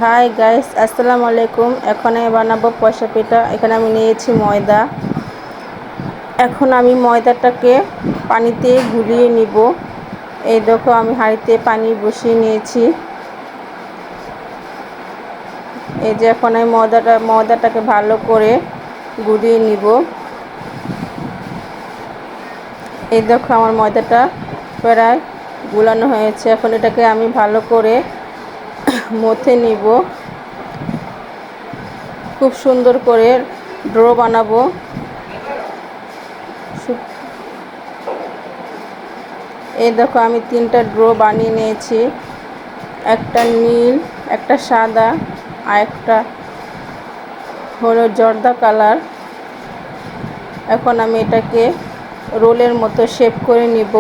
Hi guys, আসসালামু আলাইকুম। এখন আমি বানাবো পয়সা পিঠা। এখানে আমি নিয়েছি ময়দা। এখন আমি ময়দাটাকে পানিতে গুলিয়ে নিব। এই দেখো, আমি হাঁড়িতে পানি বসিয়ে নিয়েছি। এই যে এখন আমি ময়দাটাকে ভালো করে গুলিয়ে নিব। এই দেখো, আমার ময়দাটা প্রায় গুলানো হয়েছে। এখন এটাকে আমি ভালো করে মথে নিব। খুব সুন্দর করে ডো বানাবো। এই দেখো, আমি 3টা ডো বানিয়ে নিয়েছি। একটা নীল, একটা সাদা, আর একটা হলো জর্দা কালার। এখন আমি এটাকে রোলের মতো শেপ করে নিব।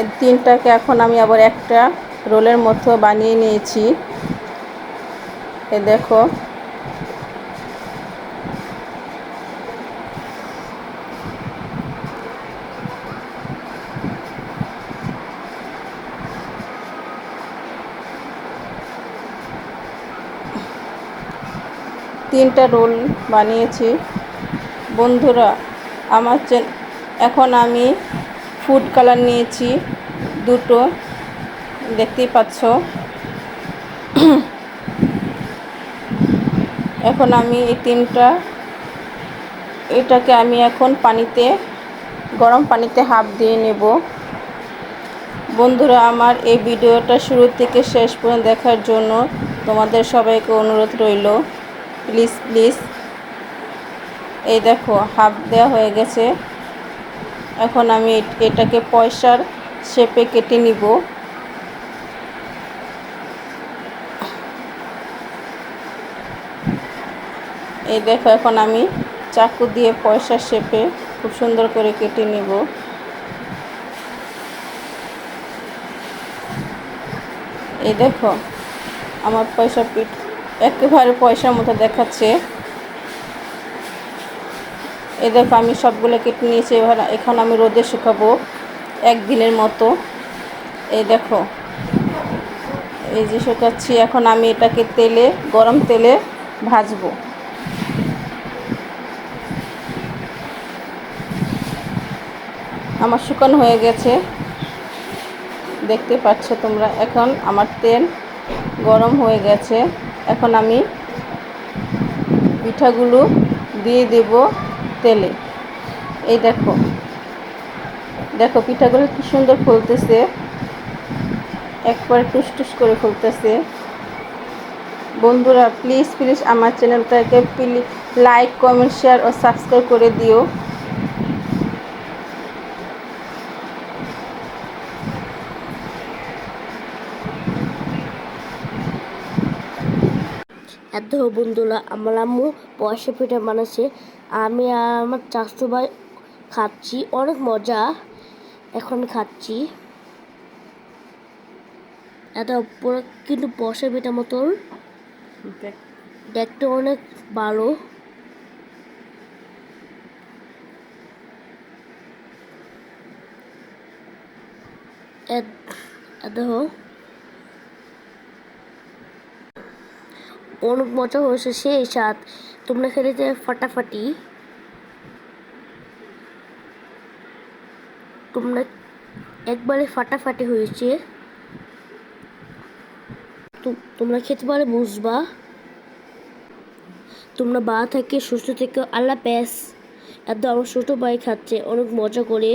এই 3টাকে এখন আমি আবার একটা রোলের মতো বানিয়ে নিয়েছি। এ দেখো, তিনটা রোল বানিয়েছি। বন্ধুরা, আমার এখন আমি ফুড কালার নিয়েছি 2টো, দেখতেই পাচ্ছ। এখন আমি এই এটাকে আমি এখন গরম পানিতে হাফ দিয়ে নেব। বন্ধুরা, আমার এই ভিডিওটা শুরু থেকে শেষ পর্যন্ত দেখার জন্য তোমাদের সবাইকে অনুরোধ রইল, প্লিজ প্লিজ। এই দেখো, হাফ দেওয়া হয়ে গেছে। এখন আমি এটাকে পয়সার শেপে কেটে নিব। এই দেখো, এখন আমি চাকু দিয়ে পয়সার শেপে খুব সুন্দর করে কেটে নিব। এই দেখো, আমার পয়সা পিঠ একেবারে পয়সার মতো দেখাচ্ছে। এই দেখো, আমি সবগুলো কেটে নিয়েছি। এখন আমি রোদে শুকাবো 1 দিনের মতো। এই দেখো, এই যে শুকাচ্ছি। এখন আমি এটাকে গরম তেলে ভাজবো। আমার শুকানো হয়ে গেছে, দেখতে পাচ্ছ তোমরা। এখন আমার তেল গরম হয়ে গেছে। এখন আমি পিঠাগুলো দিয়ে দেব তেলে। এই দেখো, পিঠাগুলো কি সুন্দর ফুলতেছে, একবারে টুসটুস করে ফুলতেছে। বন্ধুরা, প্লিজ প্লিজ আমার চ্যানেলটাকে লাইক, কমেন্ট, শেয়ার ও সাবস্ক্রাইব করে দিও। এত বন্ধুরা, আমার আম্মু পয়সা পিঠা বানাচ্ছে। আমি আর আমার চাচু ভাই খাচ্ছি, অনেক মজা। এখন খাচ্ছি। এত পুরো কিন্তু পয়সা পিঠা মতন দেখতে অনেক ভালো। দেখো, অনেক মজা হয়েছে, সেই স্বাদ। তোমরা খেলে ফাটাফাটি। তোমরা একবারে ফাটাফাটি হয়েছে। তোমরা খেতে পারলে বুঝবা। তোমরা ভালো থেকে সুস্থ থেকে, আল্লাহ হাফেজ। এত আমার ছোট ভাই খাচ্ছে অনেক মজা করে।